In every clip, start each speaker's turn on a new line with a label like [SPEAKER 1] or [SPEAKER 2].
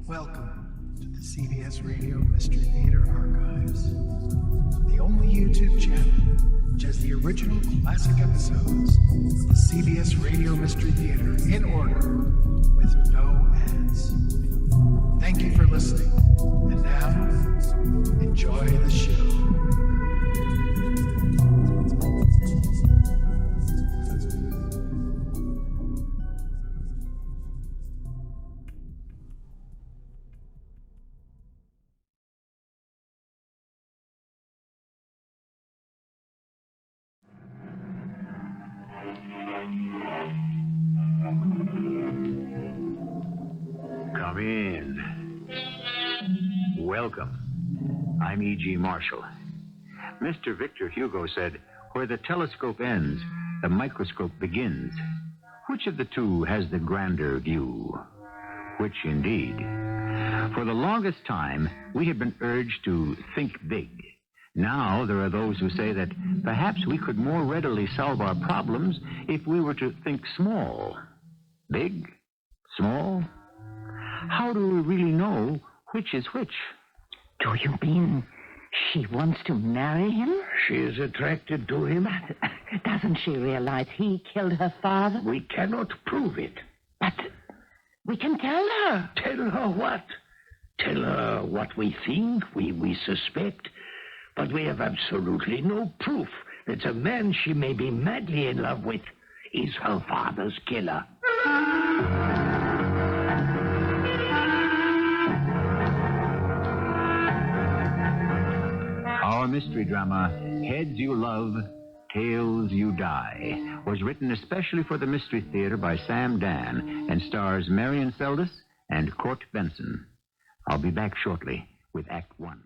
[SPEAKER 1] Welcome to the CBS Radio Mystery Theater Archives, the only YouTube channel which has the original classic episodes of the CBS Radio Mystery Theater in order with no ads. Thank you for listening, and now, enjoy the show.
[SPEAKER 2] Come in. Welcome. I'm E.G. Marshall. Mr. Victor Hugo said, where the telescope ends, the microscope begins. Which of the two has the grander view? Which indeed? For the longest time, we have been urged to think big. Now there are those who say that perhaps we could more readily solve our problems if we were to think small. Big? Small? How do we really know which is which?
[SPEAKER 3] Do you mean she wants to marry him?
[SPEAKER 4] She is attracted to him.
[SPEAKER 3] But doesn't she realize he killed her father?
[SPEAKER 4] We cannot prove it.
[SPEAKER 3] But we can tell her.
[SPEAKER 4] Tell her what? Tell her what we think, we suspect. But we have absolutely no proof that the man she may be madly in love with is her father's killer.
[SPEAKER 2] Our mystery drama, Heads You Love, Tails You Die, was written especially for the Mystery Theater by Sam Dann and stars Marian, Seldes and Court Benson. I'll be back shortly with Act One.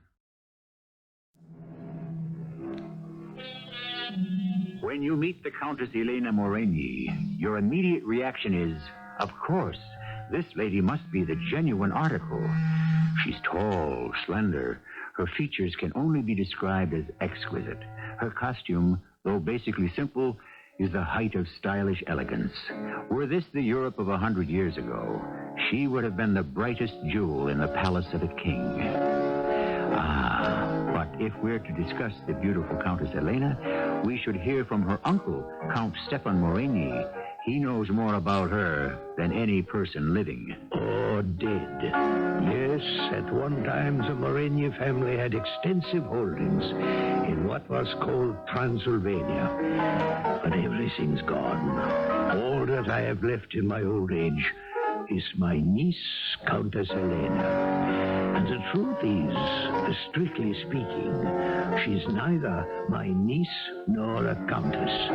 [SPEAKER 2] When you meet the Countess Elena Moreni, your immediate reaction is, of course, this lady must be the genuine article. She's tall, slender. Her features can only be described as exquisite. Her costume, though basically simple, is the height of stylish elegance. Were this the Europe of 100 years ago, she would have been the brightest jewel in the palace of a king. But if we're to discuss the beautiful Countess Elena, we should hear from her uncle, Count Stefan Moreni. He knows more about her than any person living.
[SPEAKER 4] Or dead. Yes, at one time the Moreni family had extensive holdings in what was called Transylvania. But everything's gone. All that I have left in my old age is my niece, Countess Elena. And the truth is, strictly speaking, she's neither my niece nor a countess,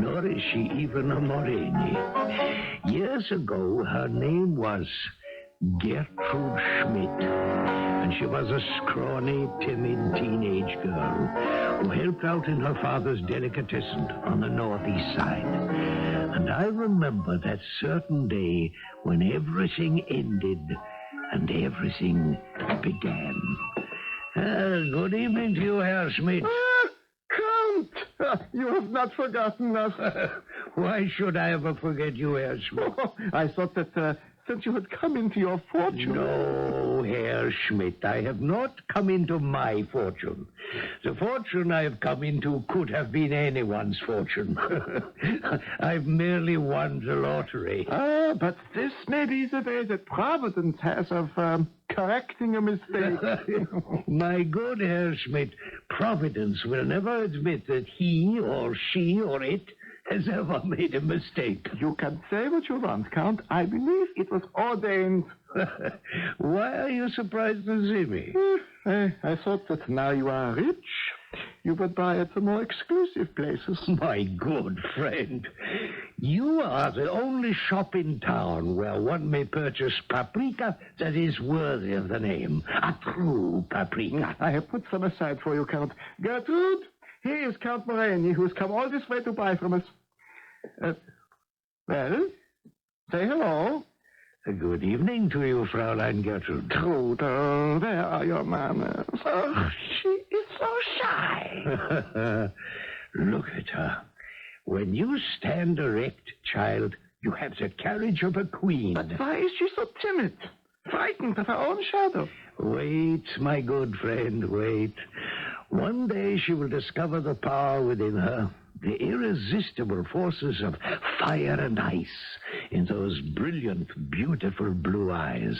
[SPEAKER 4] nor is she even a Moreni. Years ago, her name was Gertrude Schmidt, and she was a scrawny, timid teenage girl who helped out in her father's delicatessen on the northeast side. And I remember that certain day when everything ended and everything began. Good evening to you, Herr Schmidt.
[SPEAKER 5] Count! You have not forgotten us.
[SPEAKER 4] Why should I ever forget you, Herr Schmidt?
[SPEAKER 5] Oh, I thought that since you had come into your fortune...
[SPEAKER 4] No, Herr Schmidt, I have not come into my fortune. The fortune I have come into could have been anyone's fortune. I've merely won the lottery.
[SPEAKER 5] But this may be the way that Providence has of correcting a mistake.
[SPEAKER 4] My good Herr Schmidt, Providence will never admit that he or she or it has ever made a mistake.
[SPEAKER 5] You can say what you want, Count. I believe it was ordained.
[SPEAKER 4] Why are you surprised to see me?
[SPEAKER 5] I thought that now you are rich, you would buy at the more exclusive places.
[SPEAKER 4] My good friend, you are the only shop in town where one may purchase paprika that is worthy of the name. A true paprika.
[SPEAKER 5] I have put some aside for you, Count. Gertrude, here is Count Moreni, who has come all this way to buy from us. Well, say hello.
[SPEAKER 4] Good evening to you, Fraulein Gertrude.
[SPEAKER 5] Trude, where are your manners? Oh, she is so shy.
[SPEAKER 4] Look at her. When you stand erect, child, you have the carriage of a queen.
[SPEAKER 5] But why is she so timid? frightened of her own shadow.
[SPEAKER 4] Wait, my good friend, wait. One day she will discover the power within her, the irresistible forces of fire and ice in those brilliant, beautiful blue eyes.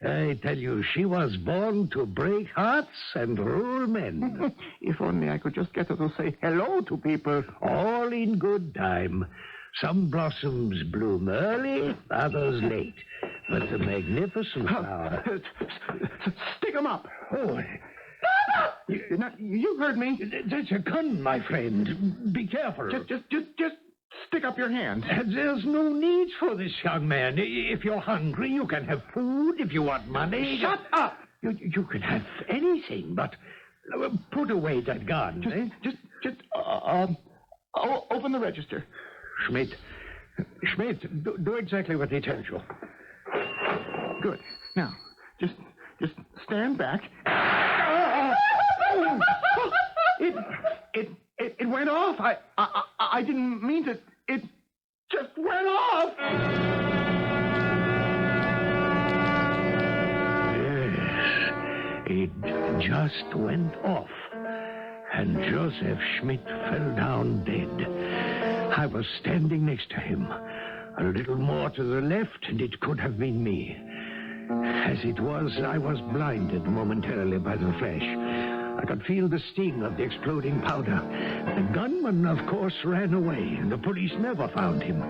[SPEAKER 4] I tell you, she was born to break hearts and rule men.
[SPEAKER 5] If only I could just get her to say hello to people.
[SPEAKER 4] All in good time. Some blossoms bloom early, others late. But the magnificent flower...
[SPEAKER 5] Stick 'em up.
[SPEAKER 4] Oh,
[SPEAKER 5] You heard me.
[SPEAKER 4] that's a gun, my friend. Be careful.
[SPEAKER 5] Just stick up your hand.
[SPEAKER 4] There's no need for this, young man. If you're hungry, you can have food. If you want money...
[SPEAKER 5] Shut up!
[SPEAKER 4] You can have anything, but put away that gun.
[SPEAKER 5] Open the register.
[SPEAKER 4] Schmidt, do exactly what he tells you.
[SPEAKER 5] Good. Now, just stand back. It went off. I didn't mean to. It just went off.
[SPEAKER 4] Yes, it just went off. And Joseph Schmidt fell down dead. I was standing next to him. A little more to the left, and it could have been me. As it was, I was blinded momentarily by the flash. I could feel the sting of the exploding powder. The gunman, of course, ran away, and the police never found him.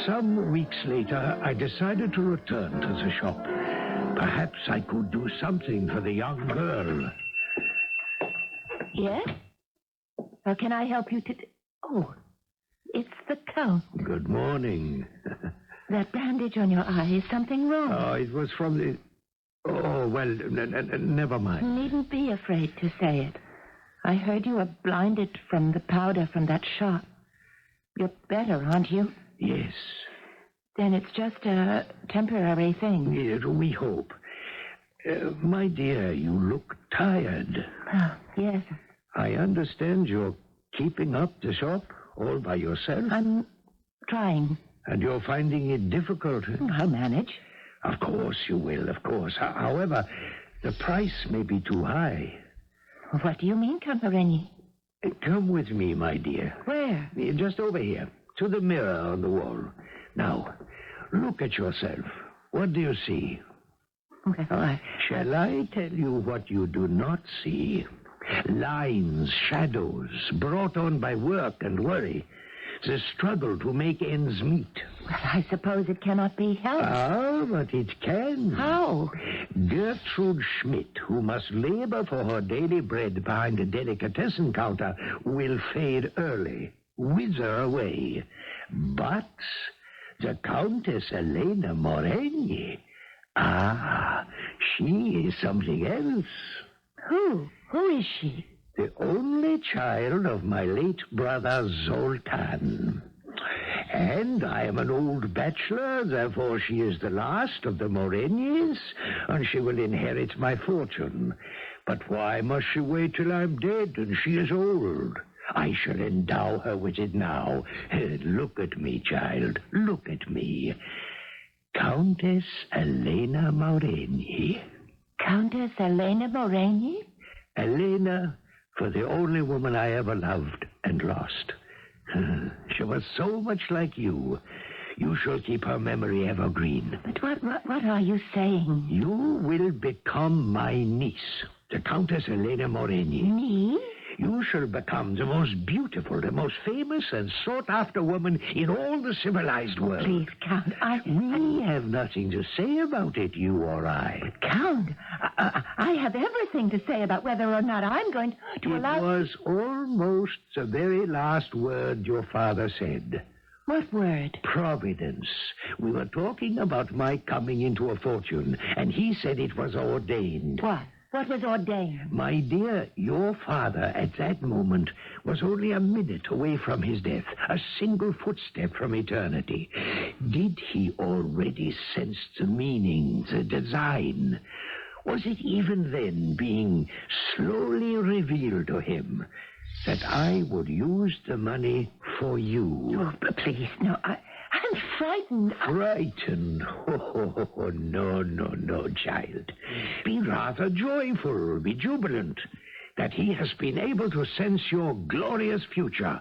[SPEAKER 4] Some weeks later, I decided to return to the shop. Perhaps I could do something for the young girl.
[SPEAKER 3] Yes? How can I help you today? Oh, it's the Count.
[SPEAKER 4] Good morning.
[SPEAKER 3] That bandage on your eye, is something wrong?
[SPEAKER 4] Oh, it was from the... Oh, well, never mind.
[SPEAKER 3] You needn't be afraid to say it. I heard you were blinded from the powder from that shot. You're better, aren't you?
[SPEAKER 4] Yes.
[SPEAKER 3] Then it's just a temporary thing.
[SPEAKER 4] We hope. My dear, you look tired.
[SPEAKER 3] Oh, yes.
[SPEAKER 4] I understand you're keeping up the shop all by yourself.
[SPEAKER 3] I'm trying.
[SPEAKER 4] And you're finding it difficult.
[SPEAKER 3] I'll manage.
[SPEAKER 4] Of course you will, of course. However, the price may be too high.
[SPEAKER 3] What do you mean, Camparini?
[SPEAKER 4] Come with me, my dear.
[SPEAKER 3] Where?
[SPEAKER 4] Just over here, to the mirror on the wall. Now, look at yourself. What do you see?
[SPEAKER 3] Well,
[SPEAKER 4] Shall I tell you what you do not see? Lines, shadows, brought on by work and worry. The struggle to make ends meet.
[SPEAKER 3] Well, I suppose it cannot be helped.
[SPEAKER 4] Ah, but it can.
[SPEAKER 3] How?
[SPEAKER 4] Gertrude Schmidt, who must labor for her daily bread behind a delicatessen counter, will fade early, wither away. But the Countess Elena Moreni, she is something else.
[SPEAKER 3] Who? Who is she?
[SPEAKER 4] The only child of my late brother Zoltan. And I am an old bachelor, therefore she is the last of the Morenis, and she will inherit my fortune. But why must she wait till I'm dead and she is old? I shall endow her with it now. Look at me, child, look at me. Countess Elena Moreni.
[SPEAKER 3] Countess Elena Moreni?
[SPEAKER 4] Elena, for the only woman I ever loved and lost. She was so much like you. You shall keep her memory evergreen.
[SPEAKER 3] But what are you saying?
[SPEAKER 4] You will become my niece, the Countess Elena Moreni.
[SPEAKER 3] Me?
[SPEAKER 4] You shall become the most beautiful, the most famous and sought-after woman in all the civilized world.
[SPEAKER 3] Please, Count,
[SPEAKER 4] We have nothing to say about it, you or I.
[SPEAKER 3] Count, I have everything to say about whether or not I'm going to allow...
[SPEAKER 4] It was almost the very last word your father said.
[SPEAKER 3] What word?
[SPEAKER 4] Providence. We were talking about my coming into a fortune, and he said it was ordained.
[SPEAKER 3] What? What was ordained?
[SPEAKER 4] My dear, your father at that moment was only a minute away from his death, a single footstep from eternity. Did he already sense the meaning, the design? Was it even then being slowly revealed to him that I would use the money for you?
[SPEAKER 3] Oh, but please, no, I'm frightened.
[SPEAKER 4] Frightened? Oh, no, child. Be rather joyful, be jubilant that he has been able to sense your glorious future.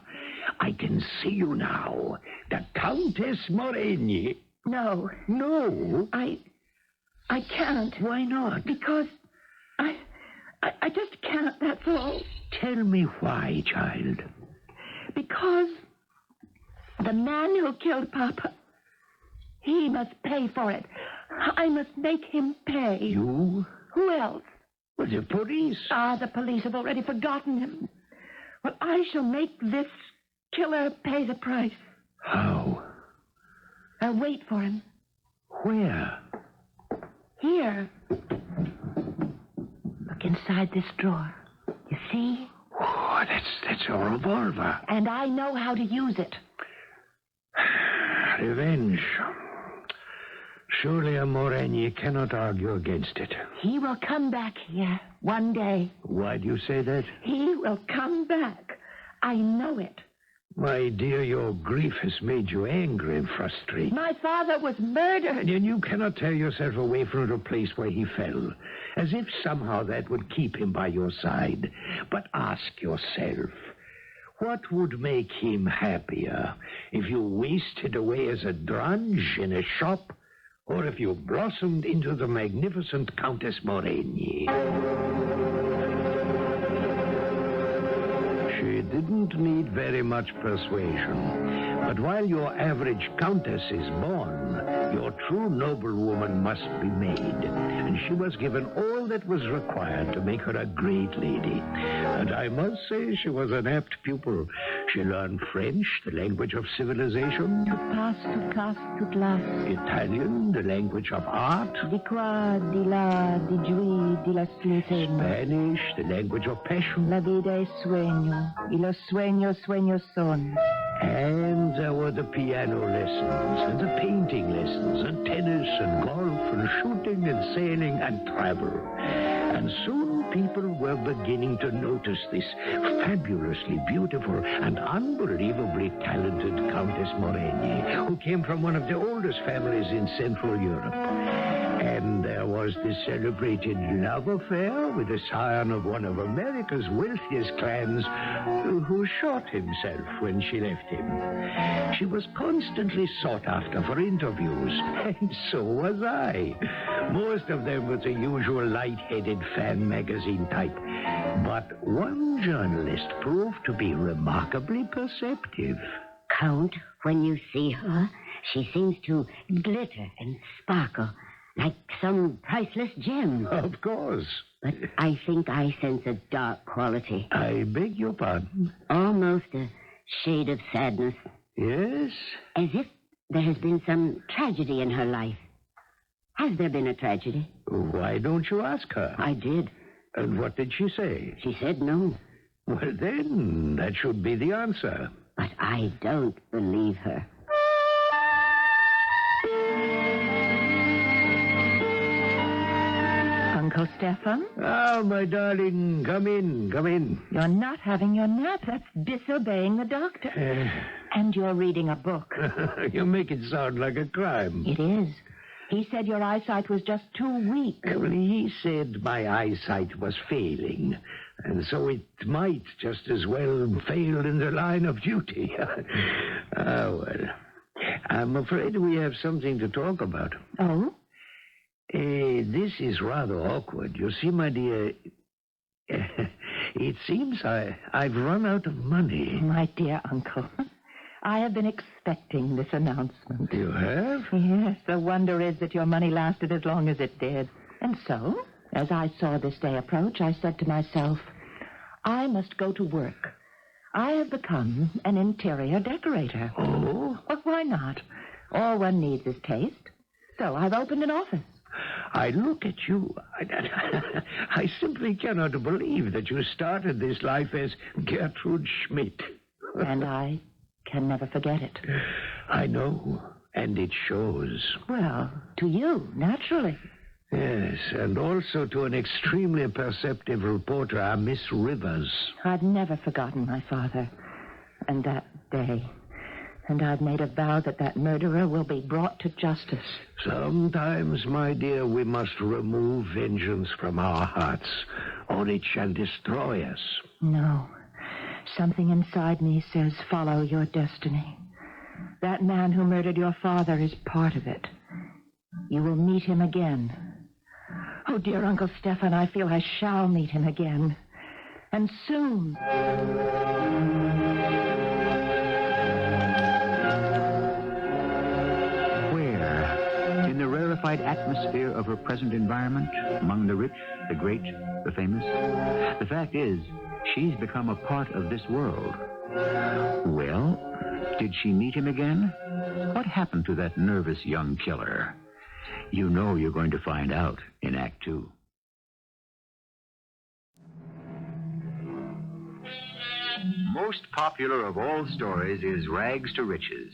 [SPEAKER 4] I can see you now, the Countess Moreni.
[SPEAKER 3] No.
[SPEAKER 4] No?
[SPEAKER 3] I can't.
[SPEAKER 4] Why not?
[SPEAKER 3] Because I just can't, that's all.
[SPEAKER 4] Tell me why, child.
[SPEAKER 3] Because the man who killed Papa, he must pay for it. I must make him pay.
[SPEAKER 4] You?
[SPEAKER 3] Who else?
[SPEAKER 4] Well, the police.
[SPEAKER 3] The police have already forgotten him. Well, I shall make this killer pay the price.
[SPEAKER 4] How?
[SPEAKER 3] I'll wait for him.
[SPEAKER 4] Where?
[SPEAKER 3] Here. Look inside this drawer. You see?
[SPEAKER 4] Oh, that's a revolver.
[SPEAKER 3] And I know how to use it.
[SPEAKER 4] Revenge. Surely a Moreni cannot argue against it.
[SPEAKER 3] He will come back here one day.
[SPEAKER 4] Why do you say that?
[SPEAKER 3] He will come back. I know it.
[SPEAKER 4] My dear, your grief has made you angry and frustrated.
[SPEAKER 3] My father was murdered.
[SPEAKER 4] And you cannot tear yourself away from the place where he fell, as if somehow that would keep him by your side. But ask yourself, what would make him happier if you wasted away as a drudge in a shop, or if you blossomed into the magnificent Countess Moreni? She didn't need very much persuasion. But while your average countess is born, your true noblewoman must be made. And she was given all that was required to make her a great lady. And I must say she was an apt pupil. She learned French, the language of civilization.
[SPEAKER 3] Tout passe, tout casse, tout lasse.
[SPEAKER 4] Italian, the language of art.
[SPEAKER 3] Di qua, di là, di giù, di lassù.
[SPEAKER 4] Spanish, the language of passion.
[SPEAKER 3] La vida es sueño, y los sueños, sueños son.
[SPEAKER 4] And there were the piano lessons, and the painting lessons, and tennis, and golf, and shooting, and sailing, and travel. And soon people were beginning to notice this fabulously beautiful and unbelievably talented Countess Moreni, who came from one of the oldest families in Central Europe. And there was this celebrated love affair with the scion of one of America's wealthiest clans, who shot himself when she left him. She was constantly sought after for interviews, and so was I. Most of them were the usual light-headed fan magazine type. But one journalist proved to be remarkably perceptive.
[SPEAKER 6] Count, when you see her, she seems to glitter and sparkle like some priceless gem.
[SPEAKER 4] Of course.
[SPEAKER 6] But I think I sense a dark quality.
[SPEAKER 4] I beg your pardon?
[SPEAKER 6] Almost a shade of sadness.
[SPEAKER 4] Yes?
[SPEAKER 6] As if there has been some tragedy in her life. Has there been a tragedy?
[SPEAKER 4] Why don't you ask her?
[SPEAKER 6] I did.
[SPEAKER 4] And what did she say?
[SPEAKER 6] She said no.
[SPEAKER 4] Well, then, that should be the answer.
[SPEAKER 6] But I don't believe her.
[SPEAKER 3] Uncle Stefan?
[SPEAKER 4] Ah, my darling, come in.
[SPEAKER 3] You're not having your nap. That's disobeying the doctor. And you're reading a book.
[SPEAKER 4] You make it sound like a crime.
[SPEAKER 3] It is. He said your eyesight was just too weak.
[SPEAKER 4] Well, he said my eyesight was failing, and so it might just as well fail in the line of duty. Well, I'm afraid we have something to talk about.
[SPEAKER 3] Oh?
[SPEAKER 4] This is rather awkward. You see, my dear, it seems I've run out of money.
[SPEAKER 3] My dear uncle, I have been expecting this announcement.
[SPEAKER 4] You have?
[SPEAKER 3] Yes, the wonder is that your money lasted as long as it did. And so, as I saw this day approach, I said to myself, I must go to work. I have become an interior decorator.
[SPEAKER 4] Oh?
[SPEAKER 3] Well, why not? All one needs is taste. So I've opened an office.
[SPEAKER 4] I look at you. I simply cannot believe that you started this life as Gertrude Schmidt.
[SPEAKER 3] And I can never forget it.
[SPEAKER 4] I know, and it shows.
[SPEAKER 3] Well, to you, naturally.
[SPEAKER 4] Yes, and also to an extremely perceptive reporter, Miss Rivers.
[SPEAKER 3] I've never forgotten my father. And that day, And I've made a vow that murderer will be brought to justice.
[SPEAKER 4] Sometimes, my dear, we must remove vengeance from our hearts, or it shall destroy us.
[SPEAKER 3] No. Something inside me says follow your destiny. That man who murdered your father is part of it. You will meet him again. Oh, dear Uncle Stefan, I feel I shall meet him again. And soon.
[SPEAKER 2] Where? In the rarefied atmosphere of her present environment, among the rich, the great, the famous? The fact is, she's become a part of this world. Well, did she meet him again? What happened to that nervous young killer? You know you're going to find out in Act 2. Most popular of all stories is Rags to Riches.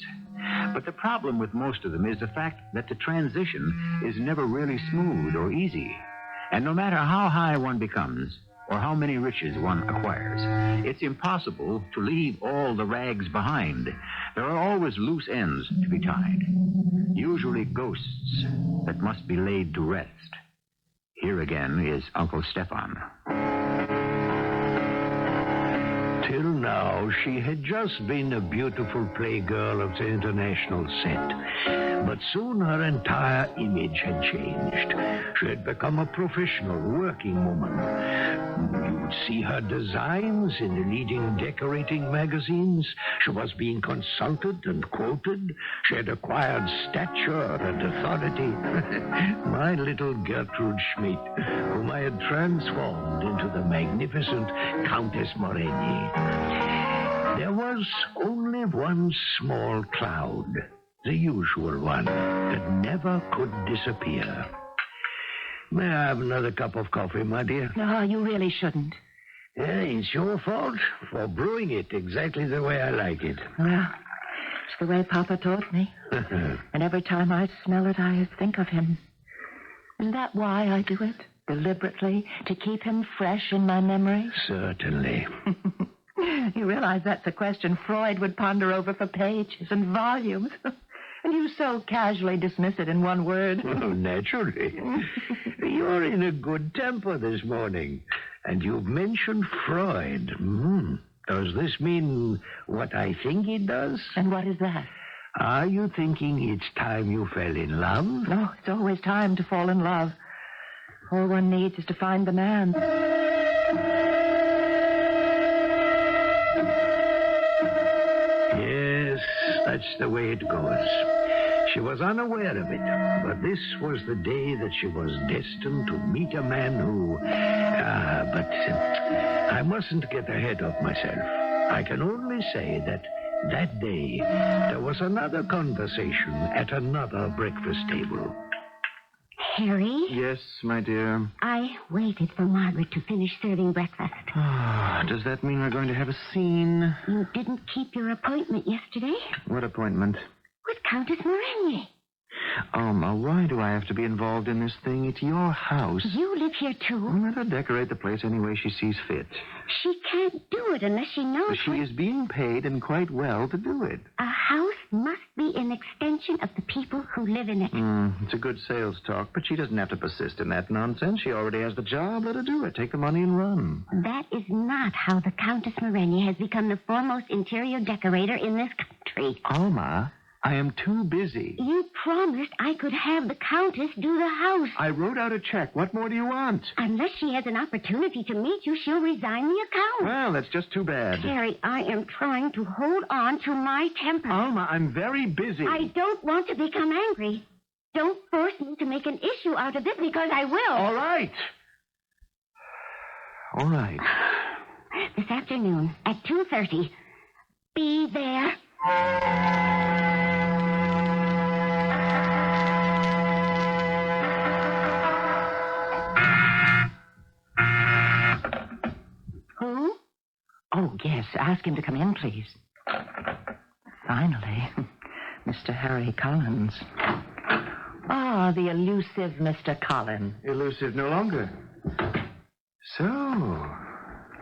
[SPEAKER 2] But the problem with most of them is the fact that the transition is never really smooth or easy. And no matter how high one becomes, or how many riches one acquires, it's impossible to leave all the rags behind. There are always loose ends to be tied, usually ghosts that must be laid to rest. Here again is Uncle Stefan.
[SPEAKER 4] Till now, she had just been a beautiful playgirl of the international set. But soon her entire image had changed. She had become a professional working woman. You would see her designs in the leading decorating magazines. She was being consulted and quoted. She had acquired stature and authority. My little Gertrude Schmidt, whom I had transformed into the magnificent Countess Moreni. There was only one small cloud, the usual one, that never could disappear. May I have another cup of coffee, my dear?
[SPEAKER 3] No, you really shouldn't.
[SPEAKER 4] It's your fault for brewing it exactly the way I like it.
[SPEAKER 3] Well, it's the way Papa taught me. And every time I smell it, I think of him. Isn't that why I do it? Deliberately, to keep him fresh in my memory?
[SPEAKER 4] Certainly.
[SPEAKER 3] You realize that's a question Freud would ponder over for pages and volumes. And you so casually dismiss it in one word.
[SPEAKER 4] Oh, naturally. You're in a good temper this morning. And you've mentioned Freud. Does this mean what I think it does?
[SPEAKER 3] And what is that?
[SPEAKER 4] Are you thinking it's time you fell in love?
[SPEAKER 3] No, it's always time to fall in love. All one needs is to find the man.
[SPEAKER 4] Yes, that's the way it goes. She was unaware of it, but this was the day that she was destined to meet a man who... But I mustn't get ahead of myself. I can only say that day there was another conversation at another breakfast table.
[SPEAKER 6] Harry?
[SPEAKER 7] Yes, my dear.
[SPEAKER 6] I waited for Margaret to finish serving breakfast.
[SPEAKER 7] Does that mean we're going to have a scene?
[SPEAKER 6] You didn't keep your appointment yesterday?
[SPEAKER 7] What appointment?
[SPEAKER 6] With Countess Moreni.
[SPEAKER 7] Alma, why do I have to be involved in this thing? It's your house.
[SPEAKER 6] You live here, too.
[SPEAKER 7] Let her decorate the place any way she sees fit.
[SPEAKER 6] She can't do it unless she knows...
[SPEAKER 7] She is being paid, and quite well, to do it.
[SPEAKER 6] A house must be an extension of the people who live in it.
[SPEAKER 7] It's a good sales talk, but she doesn't have to persist in that nonsense. She already has the job. Let her do it. Take the money and run.
[SPEAKER 6] That is not how the Countess Moreni has become the foremost interior decorator in this country.
[SPEAKER 7] Alma, I am too busy.
[SPEAKER 6] You promised I could have the Countess do the house.
[SPEAKER 7] I wrote out a check. What more do you want?
[SPEAKER 6] Unless she has an opportunity to meet you, she'll resign the account.
[SPEAKER 7] Well, that's just too bad.
[SPEAKER 6] Harry, I am trying to hold on to my temper.
[SPEAKER 7] Alma, I'm very busy.
[SPEAKER 6] I don't want to become angry. Don't force me to make an issue out of it, because I will.
[SPEAKER 7] All right. All right.
[SPEAKER 6] This afternoon at 2:30. Be there.
[SPEAKER 3] Who? Oh, yes. Ask him to come in, please. Finally. Mr. Harry Collins. Ah, the elusive Mr. Collins.
[SPEAKER 7] Elusive no longer. So,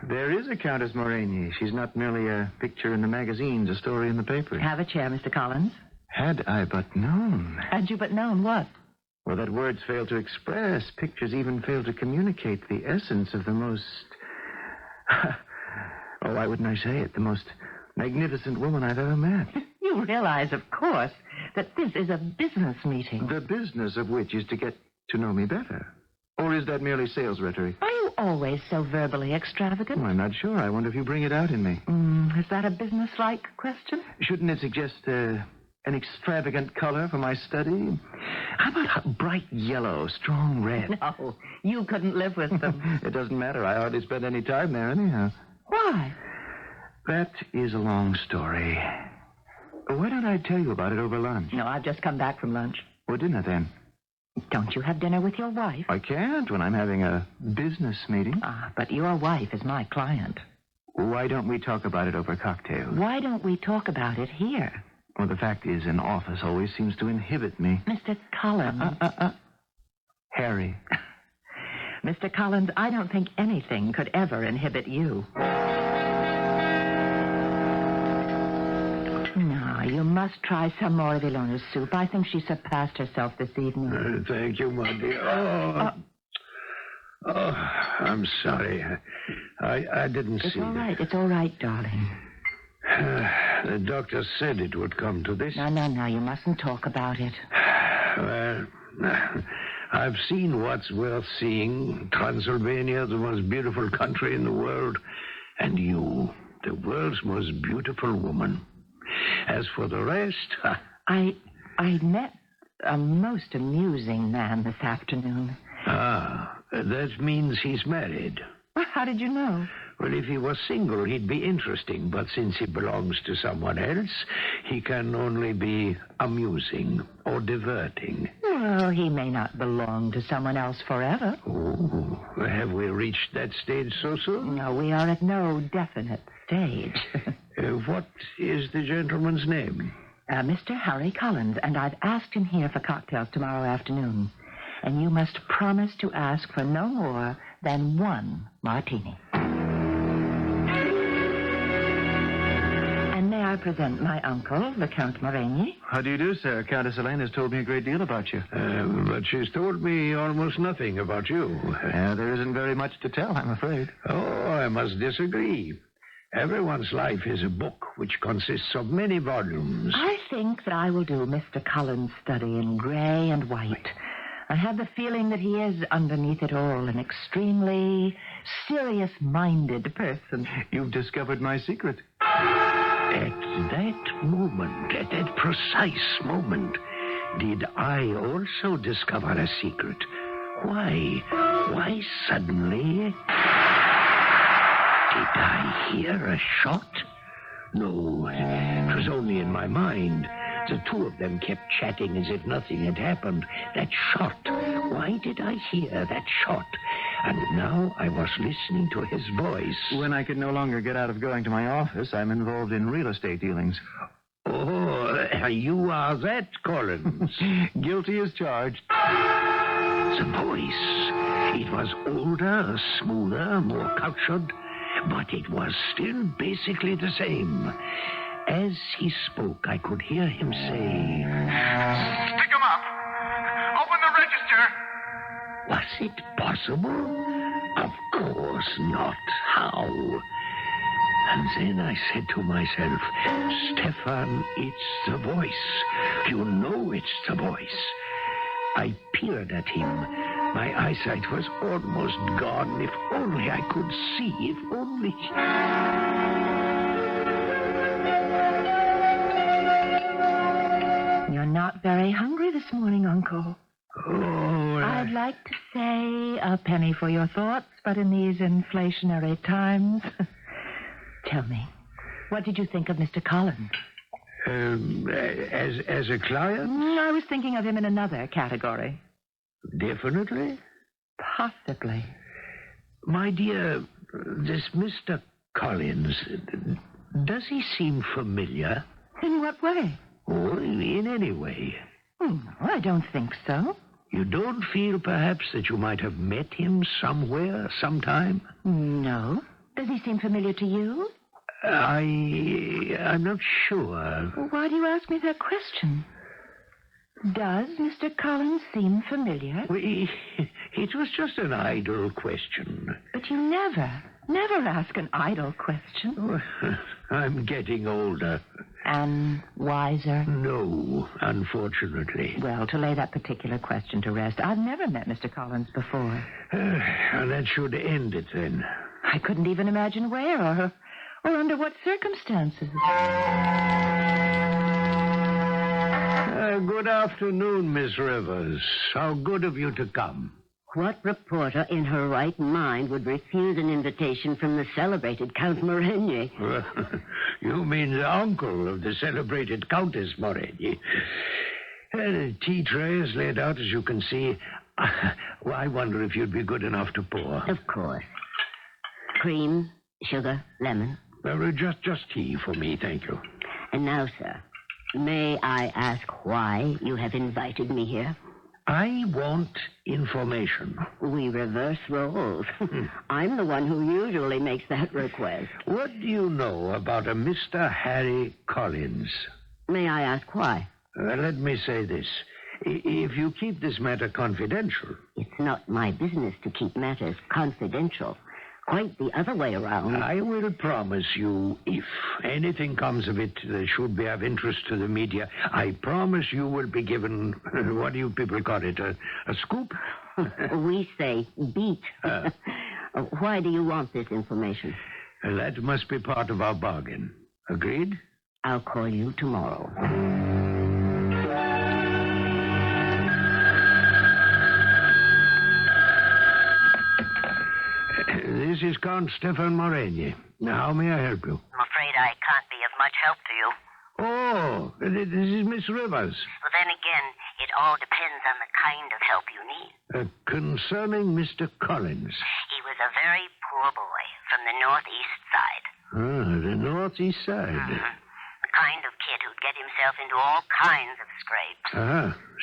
[SPEAKER 7] There is a Countess Morani. She's not merely a picture in the magazines, a story in the paper.
[SPEAKER 3] Have a chair, Mr. Collins.
[SPEAKER 7] Had I but known.
[SPEAKER 3] Had you but known what?
[SPEAKER 7] Well, that words fail to express, pictures even fail to communicate the essence of the most... oh, why wouldn't I say it? The most magnificent woman I've ever met.
[SPEAKER 3] You realize, of course, that this is a business meeting.
[SPEAKER 7] The business of which is to get to know me better. Or is that merely sales rhetoric?
[SPEAKER 3] Are you always so verbally extravagant?
[SPEAKER 7] Well, I'm not sure. I wonder if you bring it out in me.
[SPEAKER 3] Is that a business-like question?
[SPEAKER 7] Shouldn't it suggest an extravagant color for my study? How about a bright yellow, strong red?
[SPEAKER 3] No, you couldn't live with them.
[SPEAKER 7] It doesn't matter. I hardly spend any time there anyhow.
[SPEAKER 3] Why?
[SPEAKER 7] That is a long story. Why don't I tell you about it over lunch?
[SPEAKER 3] No, I've just come back from lunch.
[SPEAKER 7] Or dinner, then?
[SPEAKER 3] Don't you have dinner with your wife?
[SPEAKER 7] I can't when I'm having a business meeting.
[SPEAKER 3] But your wife is my client.
[SPEAKER 7] Why don't we talk about it over cocktails?
[SPEAKER 3] Why don't we talk about it here?
[SPEAKER 7] Well, the fact is, an office always seems to inhibit me.
[SPEAKER 3] Mr. Collins.
[SPEAKER 7] Harry.
[SPEAKER 3] Mr. Collins, I don't think anything could ever inhibit you. No, you must try some more of Ilona's soup. I think she surpassed herself this evening.
[SPEAKER 4] Thank you, my dear. I'm sorry. I didn't see
[SPEAKER 3] It's all right. It's all right, darling.
[SPEAKER 4] The doctor said it would come to this.
[SPEAKER 3] No. You mustn't talk about it.
[SPEAKER 4] Well, I've seen what's worth seeing. Transylvania, the most beautiful country in the world. And you, the world's most beautiful woman. As for the rest...
[SPEAKER 3] I met a most amusing man this afternoon.
[SPEAKER 4] That means he's married.
[SPEAKER 3] How did you know?
[SPEAKER 4] Well, if he was single, he'd be interesting. But since he belongs to someone else, he can only be amusing or diverting.
[SPEAKER 3] Well, he may not belong to someone else forever.
[SPEAKER 4] Oh, have we reached that stage so soon?
[SPEAKER 3] No, we are at no definite stage.
[SPEAKER 4] What is the gentleman's name?
[SPEAKER 3] Mr. Harry Collins, and I've asked him here for cocktails tomorrow afternoon. And you must promise to ask for no more than one martini. And may I present my uncle, the Count Morani?
[SPEAKER 7] How do you do, sir? Countess Elaine has told me a great deal about you.
[SPEAKER 4] But she's told me almost nothing about you.
[SPEAKER 7] There isn't very much to tell, I'm afraid.
[SPEAKER 4] Oh, I must disagree. Everyone's life is a book which consists of many volumes.
[SPEAKER 3] I think that I will do Mr. Collins' study in gray and white. I have the feeling that he is, underneath it all, an extremely serious-minded person.
[SPEAKER 7] You've discovered my secret.
[SPEAKER 4] At that moment, at that precise moment, did I also discover a secret? Why suddenly... Did I hear a shot? No, it was only in my mind. The two of them kept chatting as if nothing had happened. That shot. Why did I hear that shot? And now I was listening to his voice.
[SPEAKER 7] When I could no longer get out of going to my office, I'm involved in real estate dealings.
[SPEAKER 4] Oh, you are that, Collins.
[SPEAKER 7] Guilty as charged.
[SPEAKER 4] The voice. It was older, smoother, more cultured, but it was still basically the same. As he spoke, I could hear him say...
[SPEAKER 5] Pick him up. Open the register.
[SPEAKER 4] Was it possible? Of course not. How? And then I said to myself, Stefan, it's the voice. You know it's the voice. I peered at him. My eyesight was almost gone. If only I could see. If only...
[SPEAKER 3] You're not very hungry this morning, Uncle.
[SPEAKER 4] Oh,
[SPEAKER 3] I'd like to say a penny for your thoughts, but in these inflationary times... Tell me, what did you think of Mr. Collins?
[SPEAKER 4] As a client?
[SPEAKER 3] I was thinking of him in another category.
[SPEAKER 4] Definitely.
[SPEAKER 3] Possibly.
[SPEAKER 4] My dear, this Mr. Collins, does he seem familiar?
[SPEAKER 3] In what way?
[SPEAKER 4] Oh, in any way.
[SPEAKER 3] No, I don't think so.
[SPEAKER 4] You don't feel, perhaps, that you might have met him somewhere, sometime?
[SPEAKER 3] No. Does he seem familiar to you?
[SPEAKER 4] I'm not sure.
[SPEAKER 3] Well, why do you ask me that question? Does Mr. Collins seem familiar?
[SPEAKER 4] Well, it was just an idle question.
[SPEAKER 3] But you never ask an idle question.
[SPEAKER 4] Oh, I'm getting older.
[SPEAKER 3] And wiser?
[SPEAKER 4] No, unfortunately.
[SPEAKER 3] Well, to lay that particular question to rest, I've never met Mr. Collins before.
[SPEAKER 4] That should end it, then.
[SPEAKER 3] I couldn't even imagine where or under what circumstances.
[SPEAKER 4] Good afternoon, Miss Rivers. How good of you to come.
[SPEAKER 6] What reporter in her right mind would refuse an invitation from the celebrated Count Marian?
[SPEAKER 4] You mean the uncle of the celebrated Countess Marian. The tea tray is laid out, as you can see. Well, I wonder if you'd be good enough to pour.
[SPEAKER 6] Of course. Cream, sugar, lemon.
[SPEAKER 4] Well, just tea for me, thank you.
[SPEAKER 6] And now, sir, may I ask why you have invited me here?
[SPEAKER 4] I want information.
[SPEAKER 6] We reverse roles. I'm the one who usually makes that request.
[SPEAKER 4] What do you know about a Mr. Harry Collins?
[SPEAKER 6] May I ask why?
[SPEAKER 4] Let me say this. If you keep this matter confidential...
[SPEAKER 6] It's not my business to keep matters confidential. Quite the other way around.
[SPEAKER 4] I will promise you, if anything comes of it that should be of interest to the media, I promise you will be given, what do you people call it, a scoop?
[SPEAKER 6] We say beat. Why do you want this information?
[SPEAKER 4] That must be part of our bargain. Agreed?
[SPEAKER 6] I'll call you tomorrow.
[SPEAKER 4] This is Count Stefan Moreni. How may I help you?
[SPEAKER 8] I'm afraid I can't be of much help to you.
[SPEAKER 4] Oh, this is Miss Rivers.
[SPEAKER 8] Well, then again, it all depends on the kind of help you need.
[SPEAKER 4] Concerning Mr. Collins.
[SPEAKER 8] He was a very poor boy from the northeast side.
[SPEAKER 4] The northeast side.
[SPEAKER 8] Mm-hmm. The kind of kid who'd get himself into all kinds of scrapes.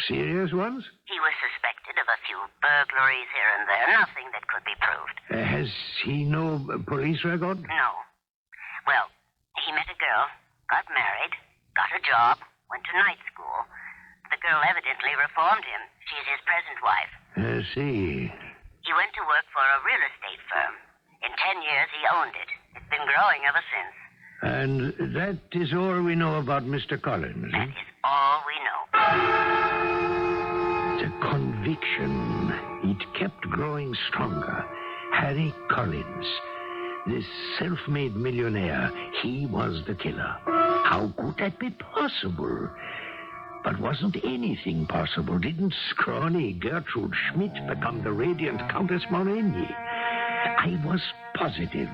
[SPEAKER 4] Serious ones?
[SPEAKER 8] He was suspected of a few burglaries here and there, nothing that could be proved.
[SPEAKER 4] Has he no police record?
[SPEAKER 8] No. Well, he met a girl, got married, got a job, went to night school. The girl evidently reformed him. She's his present wife.
[SPEAKER 4] I see.
[SPEAKER 8] He went to work for a real estate firm. In 10 years, he owned it. It's been growing ever since.
[SPEAKER 4] And that is all we know about Mr. Collins.
[SPEAKER 8] That is all we know.
[SPEAKER 4] The conviction. It kept growing stronger. Harry Collins, this self-made millionaire, he was the killer. How could that be possible? But wasn't anything possible? Didn't scrawny Gertrude Schmidt become the radiant Countess Moreni? I was positive.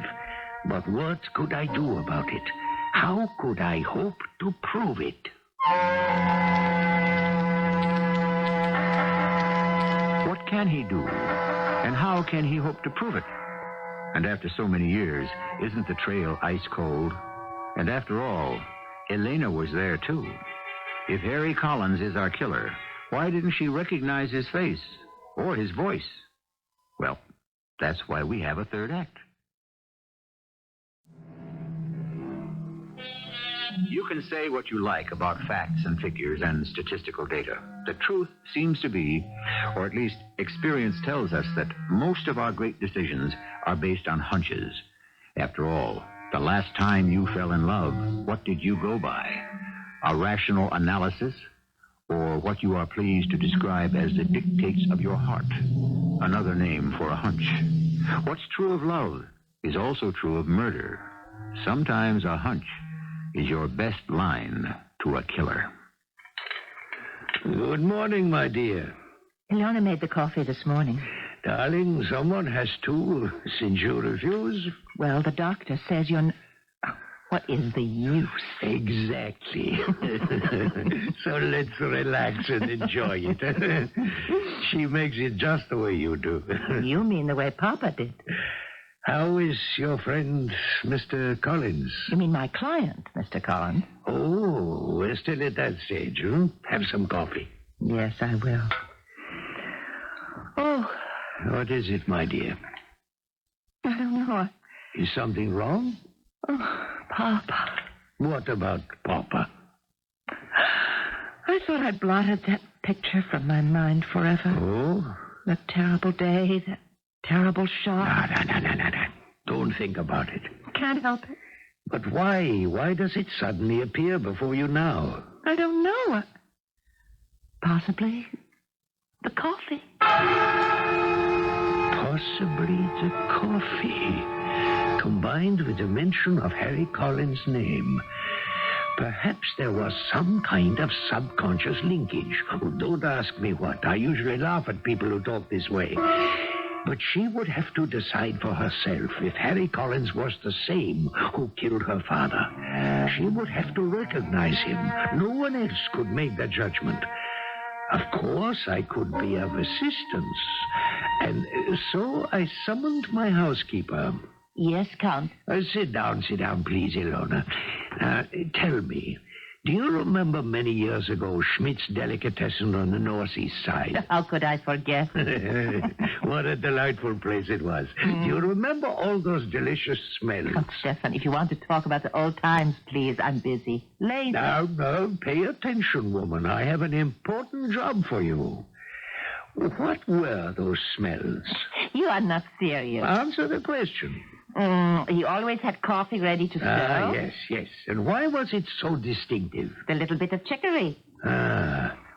[SPEAKER 4] But what could I do about it? How could I hope to prove it?
[SPEAKER 2] What can he do? And how can he hope to prove it? And after so many years, isn't the trail ice cold? And after all, Elena was there too. If Harry Collins is our killer, why didn't she recognize his face or his voice? Well, that's why we have a third act. You can say what you like about facts and figures and statistical data. The truth seems to be, or at least experience tells us, that most of our great decisions are based on hunches. After all, the last time you fell in love, what did you go by? A rational analysis? Or what you are pleased to describe as the dictates of your heart? Another name for a hunch. What's true of love is also true of murder. Sometimes a hunch is your best line to a killer.
[SPEAKER 4] Good morning, my dear.
[SPEAKER 3] Ilona made the coffee this morning.
[SPEAKER 4] Darling, someone has to, since you refuse.
[SPEAKER 3] Well, the doctor says you're... What is the use?
[SPEAKER 4] Exactly. So let's relax and enjoy it. She makes it just the way you do.
[SPEAKER 3] You mean the way Papa did.
[SPEAKER 4] How is your friend, Mr. Collins?
[SPEAKER 3] You mean my client, Mr. Collins?
[SPEAKER 4] Oh, we're still at that stage, huh? Have some coffee.
[SPEAKER 3] Yes, I will. Oh.
[SPEAKER 4] What is it, my dear?
[SPEAKER 3] I don't know.
[SPEAKER 4] Is something wrong?
[SPEAKER 3] Oh, Papa.
[SPEAKER 4] What about Papa?
[SPEAKER 3] I thought I'd blotted that picture from my mind forever.
[SPEAKER 4] Oh?
[SPEAKER 3] That terrible day, that terrible shot.
[SPEAKER 4] No. Don't think about it.
[SPEAKER 3] Can't help it.
[SPEAKER 4] But why? Why does it suddenly appear before you now?
[SPEAKER 3] I don't know. Possibly the coffee.
[SPEAKER 4] Possibly the coffee. Combined with the mention of Harry Collins' name. Perhaps there was some kind of subconscious linkage. Oh, don't ask me what. I usually laugh at people who talk this way. But she would have to decide for herself if Harry Collins was the same who killed her father. She would have to recognize him. No one else could make that judgment. Of course, I could be of assistance. And so I summoned my housekeeper.
[SPEAKER 3] Yes, Count.
[SPEAKER 4] Sit down, please, Ilona. Tell me, do you remember many years ago Schmidt's Delicatessen on the northeast side?
[SPEAKER 3] How could I forget?
[SPEAKER 4] What a delightful place it was. Do you remember all those delicious smells?
[SPEAKER 3] Oh, Stefan, if you want to talk about the old times, please, I'm busy. Later.
[SPEAKER 4] Now, pay attention, woman. I have an important job for you. What were those smells?
[SPEAKER 3] You are not serious.
[SPEAKER 4] Answer the question.
[SPEAKER 3] He always had coffee ready to serve.
[SPEAKER 4] Yes. And why was it so distinctive?
[SPEAKER 3] The little bit of chicory.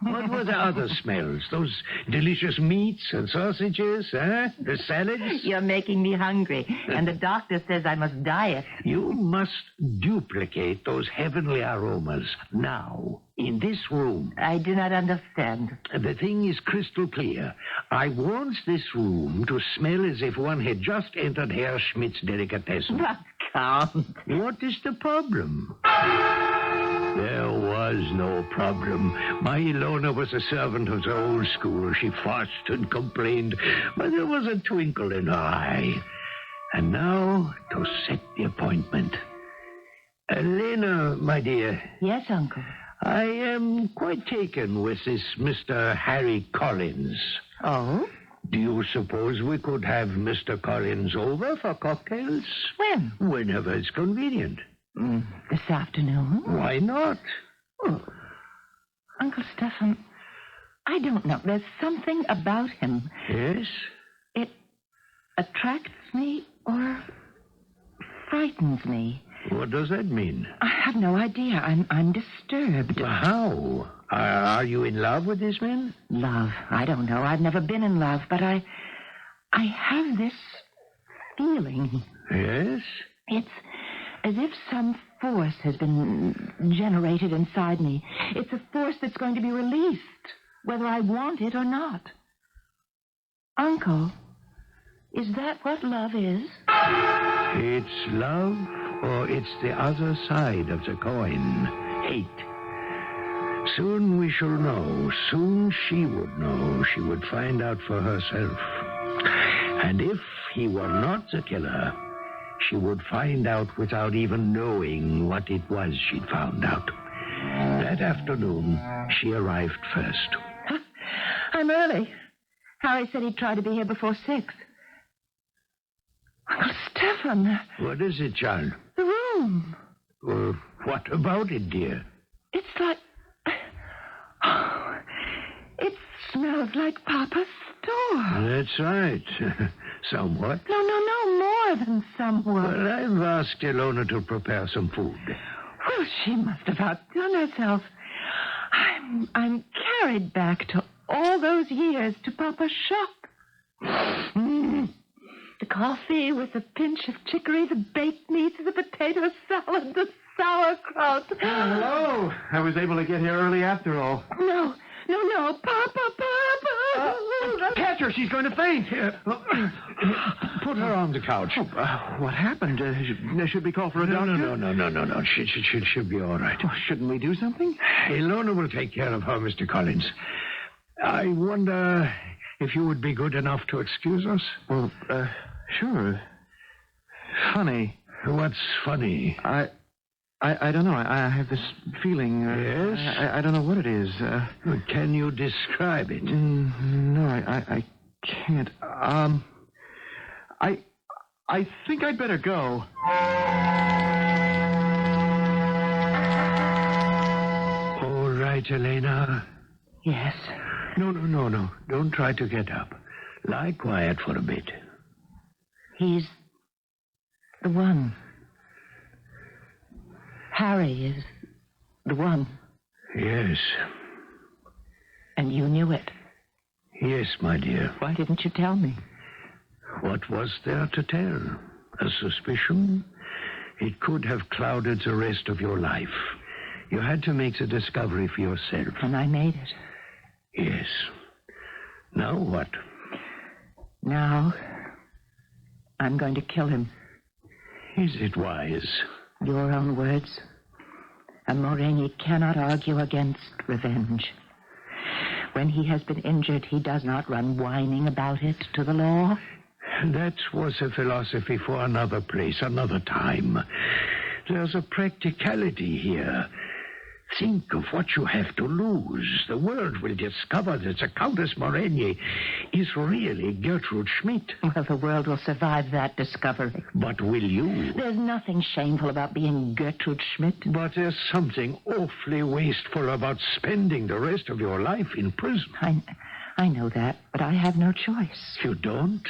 [SPEAKER 4] What were the other smells? Those delicious meats and sausages, The salads?
[SPEAKER 3] You're making me hungry, and the doctor says I must diet.
[SPEAKER 4] You must duplicate those heavenly aromas now, in this room.
[SPEAKER 3] I do not understand.
[SPEAKER 4] The thing is crystal clear. I want this room to smell as if one had just entered Herr Schmidt's Delicatessen.
[SPEAKER 3] But, Count.
[SPEAKER 4] What is the problem? There was no problem. My Ilona was a servant of the old school. She fussed and complained, but there was a twinkle in her eye. And now, to set the appointment. Elena, my dear.
[SPEAKER 3] Yes, Uncle.
[SPEAKER 4] I am quite taken with this Mr. Harry Collins.
[SPEAKER 3] Oh?
[SPEAKER 4] Do you suppose we could have Mr. Collins over for cocktails?
[SPEAKER 3] When?
[SPEAKER 4] Whenever it's convenient.
[SPEAKER 3] This afternoon?
[SPEAKER 4] Why not?
[SPEAKER 3] Oh. Uncle Stefan, I don't know. There's something about him.
[SPEAKER 4] Yes?
[SPEAKER 3] It attracts me or frightens me.
[SPEAKER 4] What does that mean?
[SPEAKER 3] I have no idea. I'm disturbed.
[SPEAKER 4] How? Are you in love with this man?
[SPEAKER 3] Love? I don't know. I've never been in love, but I have this feeling.
[SPEAKER 4] Yes?
[SPEAKER 3] It's as if some force has been generated inside me. It's a force that's going to be released, whether I want it or not. Uncle, is that what love is?
[SPEAKER 4] It's love, or it's the other side of the coin. Hate. Soon we shall know. Soon she would know. She would find out for herself. And if he were not the killer, she would find out without even knowing what it was she'd found out. That afternoon, she arrived first.
[SPEAKER 3] I'm early. Harry said he'd try to be here before 6. Uncle Stefan.
[SPEAKER 4] What is it, child?
[SPEAKER 3] The room.
[SPEAKER 4] What about it, dear?
[SPEAKER 3] It's like... Oh, it smells like Papa's store.
[SPEAKER 4] That's right. Somewhat.
[SPEAKER 3] No, more than somewhat.
[SPEAKER 4] Well, I've asked Ilona to prepare some food.
[SPEAKER 3] Well, she must have outdone herself. I'm carried back to all those years, to Papa's shop. The coffee with a pinch of chicory, the baked meats, the potato salad, the sauerkraut.
[SPEAKER 7] Hello. I was able to get here early after all.
[SPEAKER 3] No, Papa.
[SPEAKER 7] Catch her. She's going to faint.
[SPEAKER 4] Put her on the couch.
[SPEAKER 7] What happened? Should we call for a doctor?
[SPEAKER 4] No. She'll be all right.
[SPEAKER 7] Oh, shouldn't we do something?
[SPEAKER 4] Ilona will take care of her, Mr. Collins. I wonder if you would be good enough to excuse us?
[SPEAKER 7] Well, sure. Funny.
[SPEAKER 4] What's funny?
[SPEAKER 7] I don't know. I have this feeling.
[SPEAKER 4] Yes?
[SPEAKER 7] I don't know what it is.
[SPEAKER 4] Can you describe it?
[SPEAKER 7] No, I can't. I think I'd better go.
[SPEAKER 4] All right, Elena.
[SPEAKER 3] Yes.
[SPEAKER 4] No. Don't try to get up. Lie quiet for a bit.
[SPEAKER 3] He's the one. Harry is the one.
[SPEAKER 4] Yes.
[SPEAKER 3] And you knew it.
[SPEAKER 4] Yes, my dear.
[SPEAKER 3] Why didn't you tell me?
[SPEAKER 4] What was there to tell? A suspicion? It could have clouded the rest of your life. You had to make the discovery for yourself.
[SPEAKER 3] And I made it.
[SPEAKER 4] Yes. Now what?
[SPEAKER 3] Now, I'm going to kill him.
[SPEAKER 4] Is it wise?
[SPEAKER 3] Your own words. A Moreni cannot argue against revenge. When he has been injured, he does not run whining about it to the law.
[SPEAKER 4] That was a philosophy for another place, another time. There's a practicality here. Think of what you have to lose. The world will discover that the Countess Moreni is really Gertrude Schmidt.
[SPEAKER 3] Well, the world will survive that discovery.
[SPEAKER 4] But will you?
[SPEAKER 3] There's nothing shameful about being Gertrude Schmidt.
[SPEAKER 4] But there's something awfully wasteful about spending the rest of your life in prison.
[SPEAKER 3] I know that, but I have no choice.
[SPEAKER 4] You don't?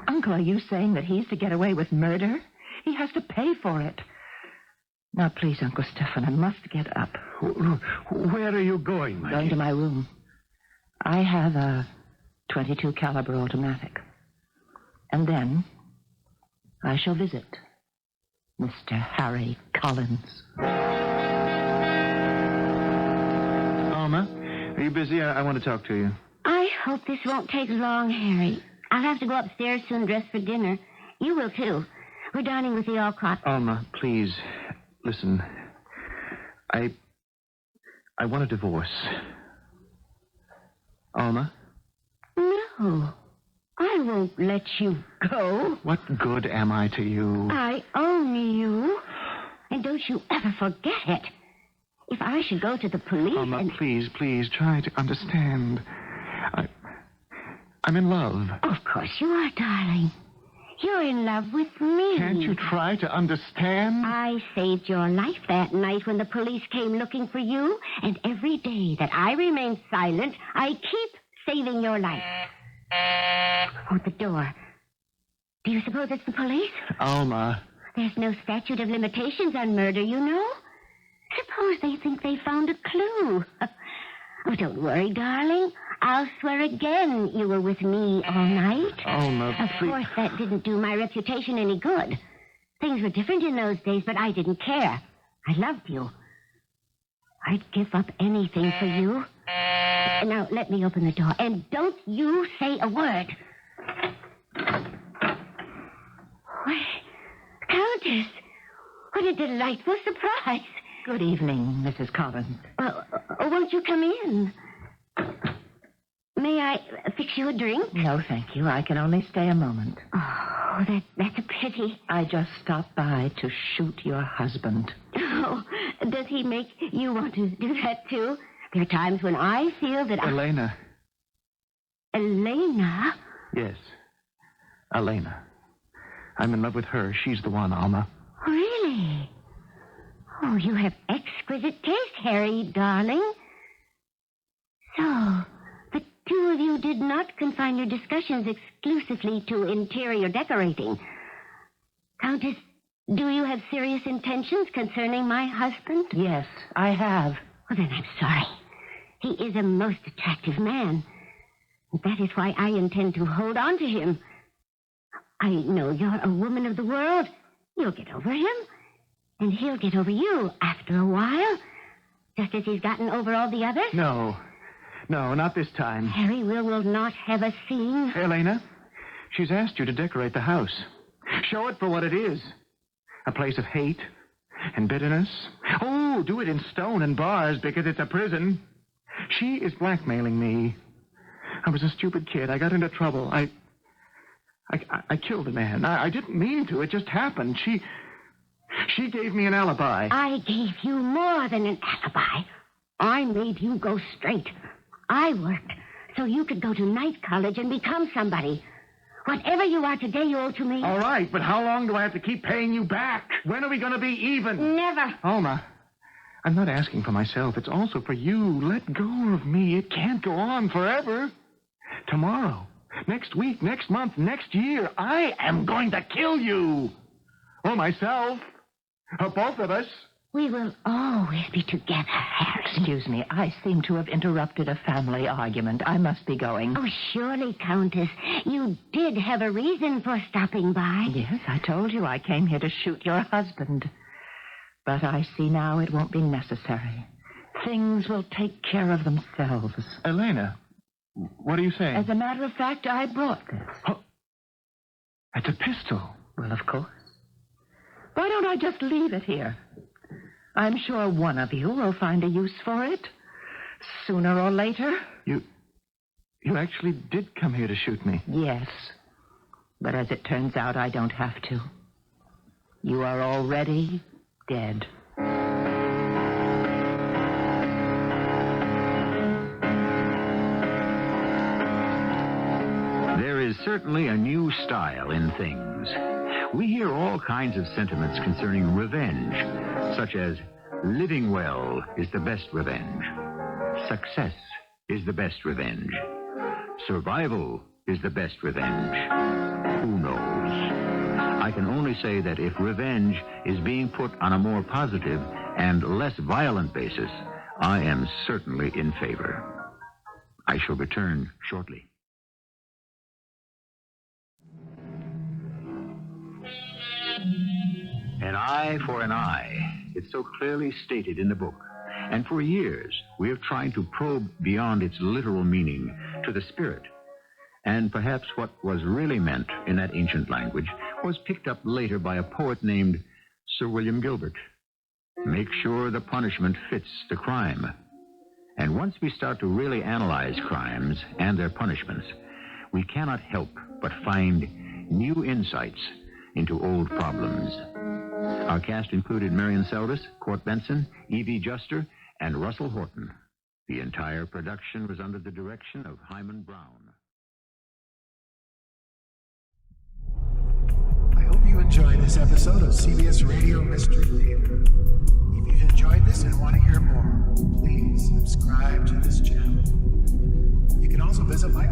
[SPEAKER 3] Uncle, are you saying that he's to get away with murder? He has to pay for it. Now, please, Uncle Stefan, I must get up.
[SPEAKER 4] Where are you going, my
[SPEAKER 3] Going to my room. I have a .22 caliber automatic. And then I shall visit Mr. Harry Collins.
[SPEAKER 7] Alma, are you busy? I want to talk to you.
[SPEAKER 6] I hope this won't take long, Harry. I'll have to go upstairs soon, dress for dinner. You will, too. We're dining with the Alcott.
[SPEAKER 7] Alma, please, listen. I want a divorce. Alma?
[SPEAKER 6] No. I won't let you go.
[SPEAKER 7] What good am I to you?
[SPEAKER 6] I own you. And don't you ever forget it. If I should go to the police
[SPEAKER 7] Alma,
[SPEAKER 6] and...
[SPEAKER 7] please, try to understand. I'm in love.
[SPEAKER 6] Of course you are, darling. You're in love with me.
[SPEAKER 7] Can't you try to understand?
[SPEAKER 6] I saved your life that night when the police came looking for you, and every day that I remain silent, I keep saving your life. Oh, the door. Do you suppose it's the police?
[SPEAKER 7] Alma.
[SPEAKER 6] There's no statute of limitations on murder, you know. Suppose they think they found a clue. Oh, don't worry, darling. I'll swear again you were with me all night.
[SPEAKER 7] Alma,
[SPEAKER 6] Of
[SPEAKER 7] please.
[SPEAKER 6] course, that didn't do my reputation any good. Things were different in those days, but I didn't care. I loved you. I'd give up anything for you. Now, let me open the door, and don't you say a word. Why, Countess, what a delightful surprise.
[SPEAKER 3] Good evening, Mrs. Collins.
[SPEAKER 6] Won't you come in? May I fix you a drink?
[SPEAKER 3] No, thank you. I can only stay a moment.
[SPEAKER 6] Oh, that's a pity.
[SPEAKER 3] I just stopped by to shoot your husband.
[SPEAKER 6] Oh, does he make you want to do that, too? There are times when I feel that
[SPEAKER 7] Elena.
[SPEAKER 6] Elena?
[SPEAKER 7] Yes. Elena. I'm in love with her. She's the one, Alma.
[SPEAKER 6] Really? Oh, you have exquisite taste, Harry, darling. So, the two of you did not confine your discussions exclusively to interior decorating. Countess, do you have serious intentions concerning my husband?
[SPEAKER 3] Yes, I have.
[SPEAKER 6] Well, then I'm sorry. He is a most attractive man. That is why I intend to hold on to him. I know you're a woman of the world. You'll get over him. And he'll get over you after a while. Just as he's gotten over all the others.
[SPEAKER 7] No, not this time.
[SPEAKER 6] Harry, we will not have a scene.
[SPEAKER 7] Elena, she's asked you to decorate the house. Show it for what it is. A place of hate and bitterness. Oh, do it in stone and bars because it's a prison. She is blackmailing me. I was a stupid kid. I got into trouble. I killed a man. I didn't mean to. It just happened. She gave me an alibi.
[SPEAKER 6] I gave you more than an alibi. I made you go straight. I worked so you could go to night college and become somebody. Whatever you are today, you owe to me.
[SPEAKER 7] All right, but how long do I have to keep paying you back? When are we going to be even?
[SPEAKER 6] Never.
[SPEAKER 7] Alma, I'm not asking for myself. It's also for you. Let go of me. It can't go on forever. Tomorrow, next week, next month, next year, I am going to kill you. Or myself. Or both of us.
[SPEAKER 6] We will always be together, Harry.
[SPEAKER 3] Excuse me, I seem to have interrupted a family argument. I must be going.
[SPEAKER 6] Oh, surely, Countess. You did have a reason for stopping by.
[SPEAKER 3] Yes, I told you I came here to shoot your husband. But I see now it won't be necessary. Things will take care of themselves.
[SPEAKER 7] Elena, what are you saying?
[SPEAKER 3] As a matter of fact, I brought this.
[SPEAKER 7] Oh, it's a pistol.
[SPEAKER 3] Well, of course. Why don't I just leave it here? I'm sure one of you will find a use for it. Sooner or later.
[SPEAKER 7] You actually did come here to shoot me.
[SPEAKER 3] Yes. But as it turns out, I don't have to. You are already dead.
[SPEAKER 2] There is certainly a new style in things. We hear all kinds of sentiments concerning revenge, such as living well is the best revenge, success is the best revenge, survival is the best revenge. Who knows? I can only say that if revenge is being put on a more positive and less violent basis, I am certainly in favor. I shall return shortly. An eye for an eye. It's so clearly stated in the book. And for years, we have tried to probe beyond its literal meaning to the spirit. And perhaps what was really meant in that ancient language was picked up later by a poet named Sir William Gilbert. Make sure the punishment fits the crime. And once we start to really analyze crimes and their punishments, we cannot help but find new insights into old problems. Our cast included Marian Seldes, Court Benson, Evie Juster, and Russell Horton. The entire production was under the direction of Hyman Brown.
[SPEAKER 1] I hope you enjoyed this episode of CBS Radio Mystery Theater. If you've enjoyed this and want to hear more, please subscribe to this channel. You can also visit my